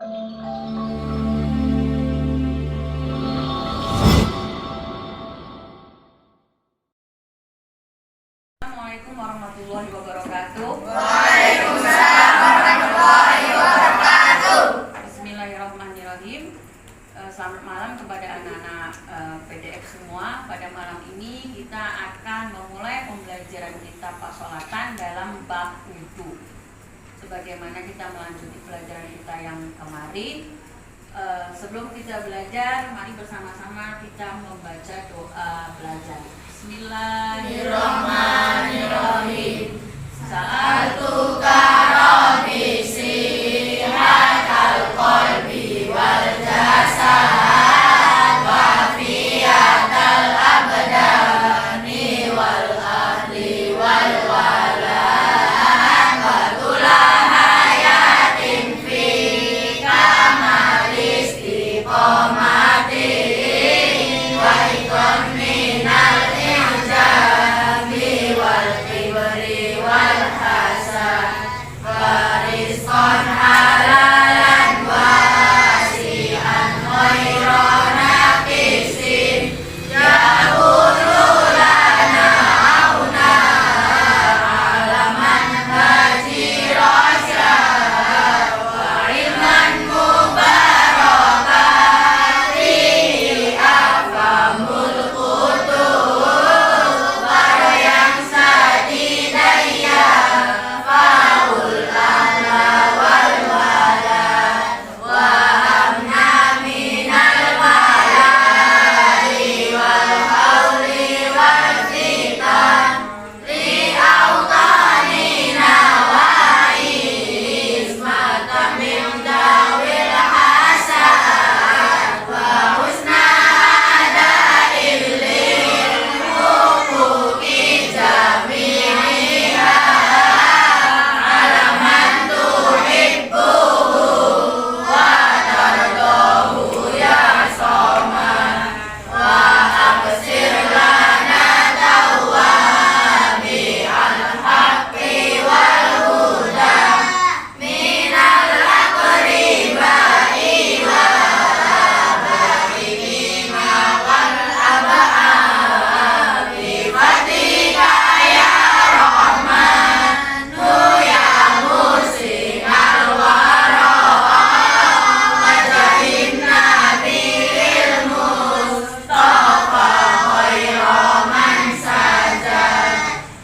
Assalamualaikum warahmatullahi wabarakatuh. Waalaikumsalam warahmatullahi wabarakatuh. Bismillahirrahmanirrahim. Selamat malam kepada anak-anak PDF semua. Pada malam ini kita akan memulai pembelajaran kitab Pasolatan dalam bab wudu. Sebagaimana kita melanjutkan pelajaran kita yang kemarin, sebelum kita belajar, mari bersama-sama kita membaca doa belajar. Bismillahirrahmanirrahim. Sa'altuka Rabbi sihatal qalbi wal jasad wa fiyatal abdani wal ahli wal walad wa tula hayatin fi kamal istiqomati wa ikon minal ijabi wal kibri wal hasad wa rizqan halalan wasi'an ghayra naqisin yahulu lana auna alaman haji rasyad wa ilman mubarakati afamul kutub yang sadidaya faul ahla wal walad wa hamna minal waladi wal hauli wal fitan li awtanina wa ismatan min dawil hasad wa husna adail lil huquqi jami'iha alaman tuhibbuhu wa tardahu ya soman wa absir lana tawabi al-haqqi wal huda minal aqribai wa baikina wal ababi fatika ya rahman ya musin al-wara wajahina bil mustafa khayra man sajad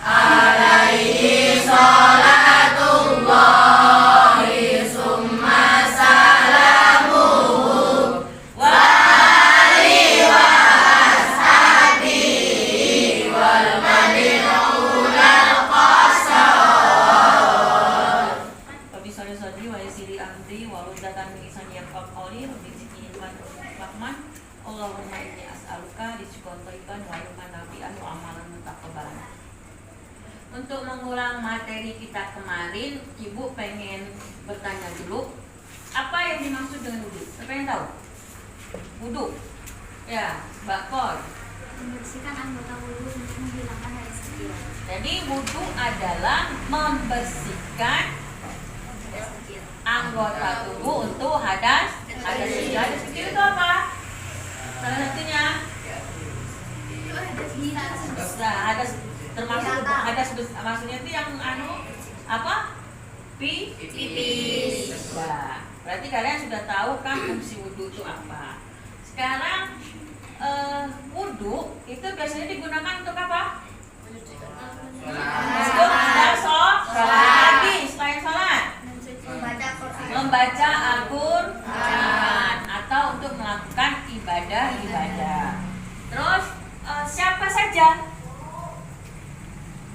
alaihi salatullahi summa salamuhu wa alihi wa ashabihi wal madinulal qasad Rabbi sholli sholli wa yassiri amri wa rudatan min lisani yafqahu qawli rabbi zidni ilman rahman Allahumma inni as'aluka rizqan thayyiban wa ilman nafi'an wa amalan mutaqabbalan. Untuk mengulang materi kita kemarin, Ibu pengen bertanya dulu, apa yang dimaksud dengan wudu? Siapa yang tahu? Wudu. Ya, Mbak Kol. Membersihkan anggota wudhu untuk menghilangkan hadas kecil. Jadi wudu adalah membersihkan anggota tubuh untuk hadas kecil. Hadas kecil itu apa? Salah satunya hadas termasuk hadas maksudnya itu yang apa? Pipis. Nah, berarti kalian sudah tahu kan fungsi wudu itu apa. Sekarang wudu itu biasanya digunakan untuk apa? Untuk sholat lagi selain sholat. Membaca Al-Quran atau untuk melakukan ibadah-ibadah. Terus siapa saja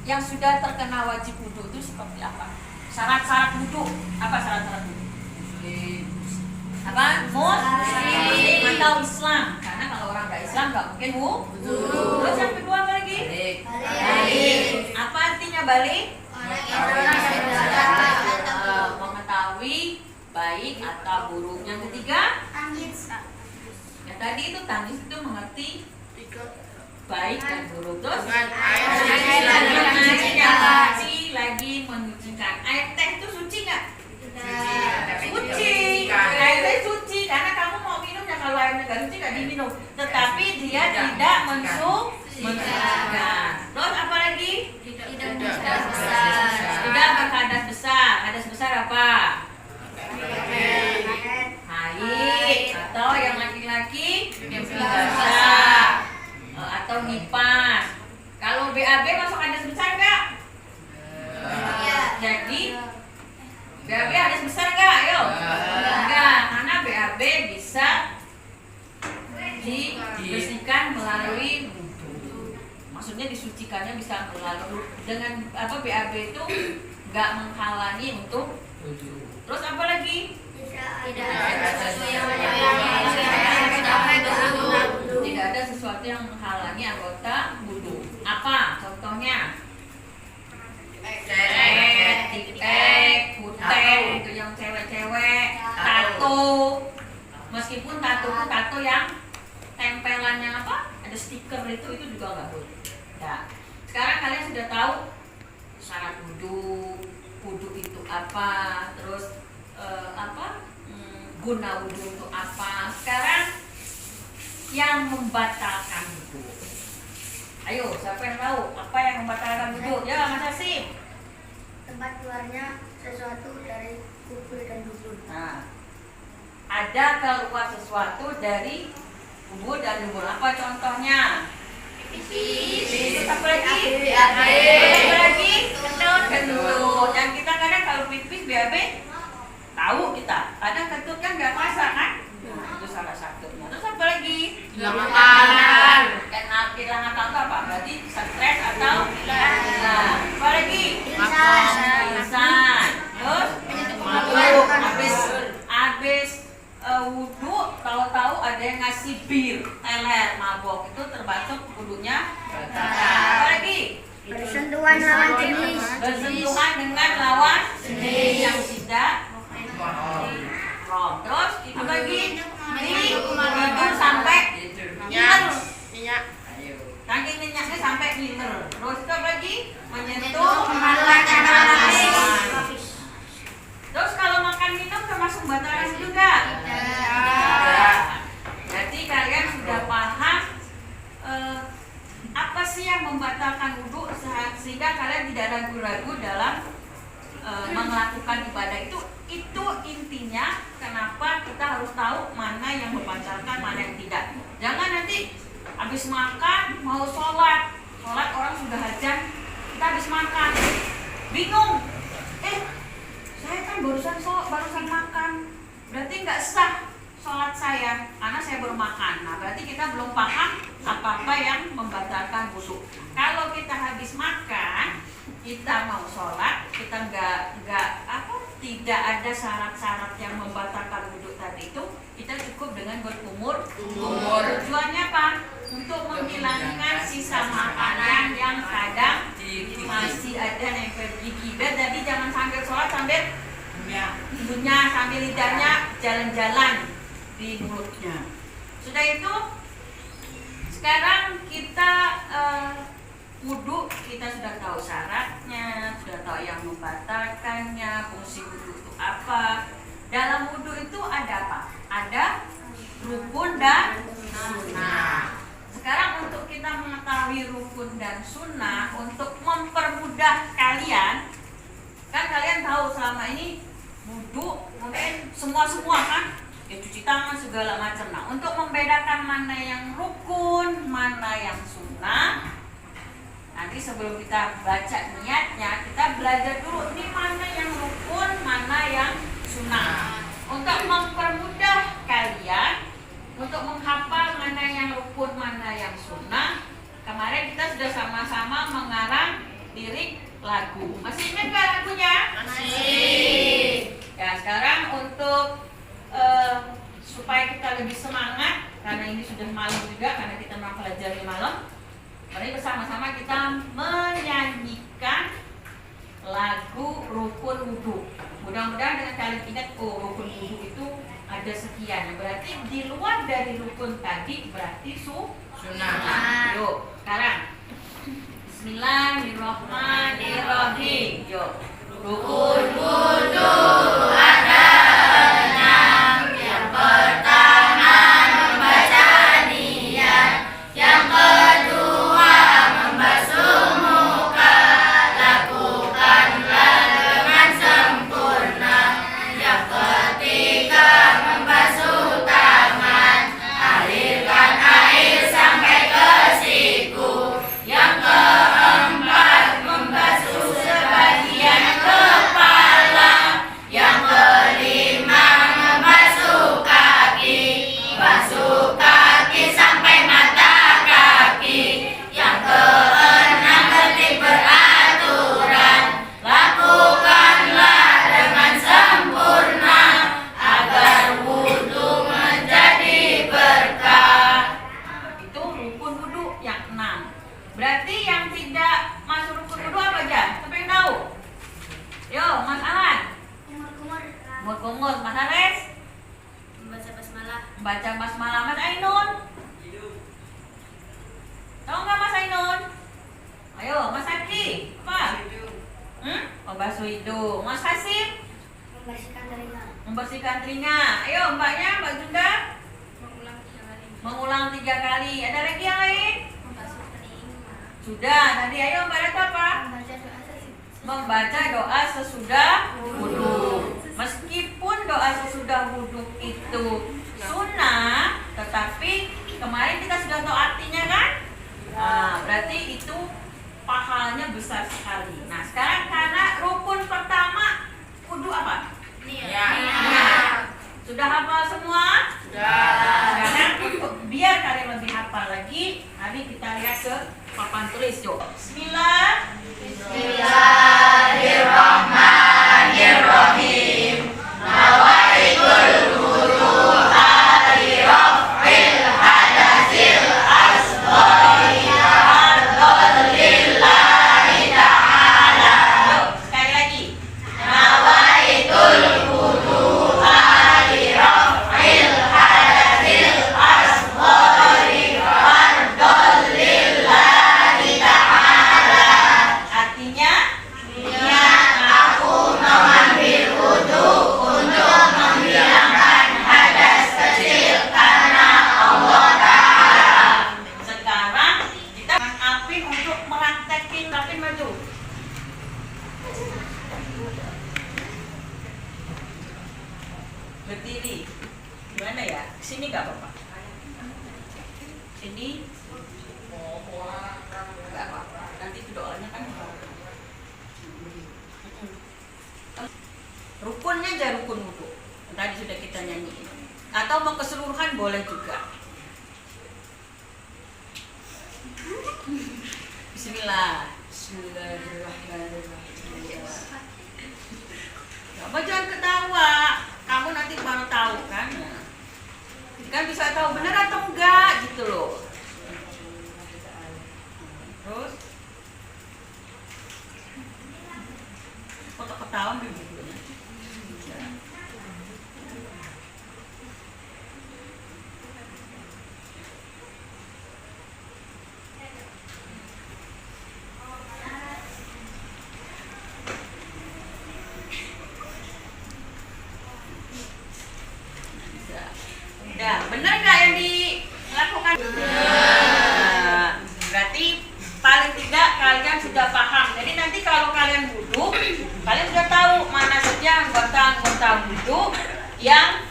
yang sudah terkena wajib wudu itu seperti apa? Syarat-syarat wudu, apa syarat-syarat wudu? Apa? Muslim atau Islam. Karena kalau orang nggak Islam nggak mungkin wudu. Terus yang kedua apa lagi? Balik. Apa artinya balik? Mengetahui baik atau buruk. Yang ketiga? Yang tadi itu tangis itu mengerti baik dan buruk. Terus suci lagi menyucikan. Air teh itu suci nggak? Suci. Air gak suci gak diminum, tetapi dia tidak mensucikan. Terus apa lagi? Tidak besar. Tidak berhadas besar. Hadas besar apa? Haid atau yang laki-laki basah atau nifas. Kalau BAB masuk hadas besar nggak? Jadi BAB hadas besar nggak? Ayo. Enggak, karena BAB bisa dibersihkan melalui wudu. Maksudnya disucikannya bisa melalui dengan apa? BAB itu nggak menghalangi untuk wudu. Terus apa lagi? Tidak ada sesuatu yang menghalangi. Tidak ada sesuatu yang menghalangi anggota wudu. Apa contohnya? Titik, kutek, itu yang cewek-cewek, tato. Meskipun tato itu tato yang tempelannya apa? Ada stiker itu juga nggak boleh. Ya. Sekarang kalian sudah tahu syarat wudu, wudu itu apa, terus guna wudu itu apa. Sekarang yang membatalkan wudu. Ayo, siapa yang tahu apa yang membatalkan wudu? Ya, Mas Hasim. Tempat keluarnya sesuatu dari kubur dan dubur. Nah, ada keluar sesuatu dari kubur dan dubur. Apa contohnya? Pipis. Apa lagi? Apa lagi? Kentut. Yang kita kadang kalau pipis BAB tahu kita. Kadang kentut kan nggak masak kan? Nah, itu salah satunya. Terus apa lagi? Hilang akal. Hilang akal itu apa? Berarti stres atau hilang. Apa lagi? Pingsan. Terus mabuk. Habis wudu, tahu-tahu ada yang ngasih bir, teler, mabok, itu termasuk wudunya batal. Apa lagi? Bersentuhan lawan jenis. Bersentuhan dengan lawan jenis yang tidak haram. Terus itu lagi tidur sampai Minyak. saking minyaknya sampai liter. Terus itu lagi menyentuh memakai. Terus kalau makan minum termasuk batalan juga. Berarti kalian sudah paham apa sih yang membatalkan wudu sehingga kalian tidak ragu-ragu dalam melakukan ibadah itu. Itu intinya kenapa kita harus tahu mana yang membatalkan, mana yang tidak. Jangan nanti habis makan mau sholat orang sudah hajan, kita habis makan bingung. Saya kan barusan makan, berarti nggak sah sholat saya karena saya baru makan. Nah, berarti kita belum paham apa-apa yang membatalkan wudu. Kalau kita habis makan, kita mau sholat, kita tidak ada syarat-syarat yang membatalkan wudu tadi itu, kita cukup dengan berkumur. Tujuannya apa? Untuk menghilangkan sisa makanan yang kadang masih ada nempel gigi. Jadi jangan sambil sholat sambil hidungnya, sambil lidahnya jalan-jalan di mulutnya. Sudah itu, sekarang kita wudu, kita sudah tahu syaratnya, sudah tahu yang membatalkannya, fungsi wudu itu apa. Dalam wudu itu ada apa? Ada rukun dan sunnah. Sekarang untuk kita mengetahui rukun dan sunnah, untuk mempermudah kalian, kan kalian tahu selama ini wudu mungkin semua kan, ya cuci tangan segala macam. Nah, untuk membedakan mana yang rukun, mana yang sunnah, nanti sebelum kita baca niatnya, kita belajar dulu ini mana yang rukun, mana yang sunnah. Untuk mempermudah kalian untuk menghafal mana yang rukun, mana yang sunnah, kemarin kita sudah sama-sama mengarang lirik lagu. Masih ingat nggak lagunya? Masih. Ya, sekarang untuk supaya kita lebih semangat, karena ini sudah malam juga, karena kita mempelajari malam, mari bersama-sama kita menyanyikan lagu Rukun Wudu. Mudah-mudahan dengan kalian ingat, rukun wudu itu ada sekian. Berarti di luar dari rukun tadi berarti sunnah. Yuk, sekarang Bismillahirrahmanirrahim. Yuk. Rukun wudu ada 6. Yang pertama membaca Baca basmalah. Mas Ainun. Tahu nggak Mas Ainun? Ayo, Mas Haki. Apa? Membasuh hidung. Mas Hasim? Membersihkan telinga. Membersihkan telinga. Ayo, Mbaknya, Mbak Junda. Mengulang 3 kali. Ada lagi yang lain? Membasuh telinga. Sudah. Tadi ayo Mbak Rata apa? Membaca doa sesudah wudhu. Meskipun doa sesudah wudhu itu sunnah, tetapi kemarin kita sudah tahu artinya kan? Nah, berarti itu pahalanya besar sekali. Nah, sekarang karena rukun pertama wudhu apa? Niat. Sudah hafal semua? Sudah. Sekarang untuk biar kalian lebih hafal lagi, mari kita lihat ke papan tulis yuk. Bismillah. Bismillahirrahmanirrahim. Nawaitul wudu li raf'il hadasil asghari lillahi ta'ala. Yuk, sekali lagi. Nawaitul wudu li raf'il hadasil asghari lillahi ta'ala. Artinya Niat aku mengambil wudu untuk menghilangkan hadas kecil karena Allah Ta'ala. sekarang kita Apin untuk meraktekin. Apin maju. Berdiri. Gimana ya? Sini nggak apa-apa. Sini. Nggak apa-apa. Nanti itu doanya kan. Rukunnya aja rukun wudhu. Tadi sudah kita nyanyiin. Atau mau keseluruhan boleh juga. Bismillah. Bismillahirrahmanirrahim. Kamu jangan ketawa. Kamu nanti baru tahu kan? Kan bisa tahu benar atau enggak gitu loh. Terus ketawa begitu. Udah, bener nggak yang dilakukan? Nah, berarti paling tidak kalian sudah paham. Jadi nanti kalau kalian wudhu, kalian sudah tahu mana saja anggota-anggota wudhu yang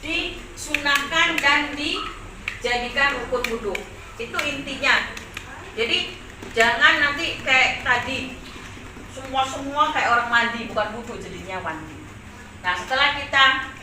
disunahkan dan dijadikan rukun wudhu. Itu intinya. Jadi jangan nanti kayak tadi semua kayak orang mandi, bukan wudhu jadinya mandi. Nah, setelah kita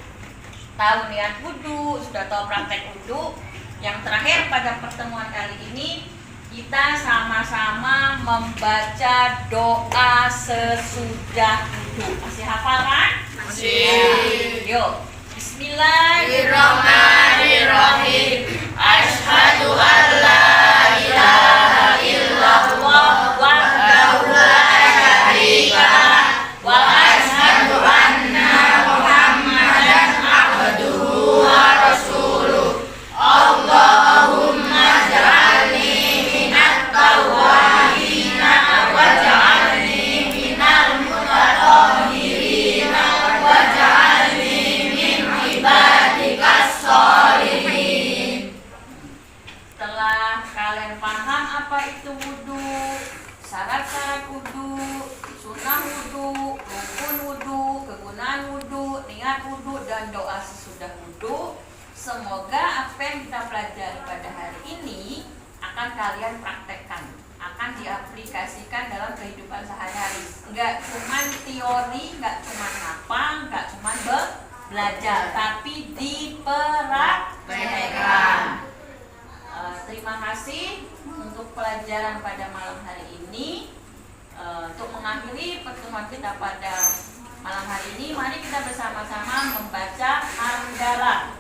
tahu niat wudhu, sudah tahu praktek wudhu, yang terakhir pada pertemuan kali ini kita sama-sama membaca doa sesudah wudhu. Masih hafal kan? Masih. Yuk, Bismillahirrahmanirrahim. Bismillahirrahmanirrahim. Asyhadu an la ilaha illallah wahdahu la syarika lah wa asyhadu anna Muhammadan abduhu wa rasuluh. Allahumma ja'alni minat tawwabina waj'alni minal mutatahhirina waj'alni min ibadikas sholihin. Setelah kalian paham apa itu wudhu, syarat-syarat wudhu, sunnah wudhu, rukun wudhu, kegunaan wudhu, niat wudhu, dan doa sesudah wudhu, semoga apa yang kita pelajari pada hari ini akan kalian praktekkan, akan diaplikasikan dalam kehidupan sehari-hari. Enggak cuma teori, enggak cuma ngapal, enggak cuma belajar, tapi dipraktekkan. Terima kasih untuk pelajaran pada malam hari ini. Untuk mengakhiri pertemuan kita pada malam hari ini, mari kita bersama-sama membaca hamdalah.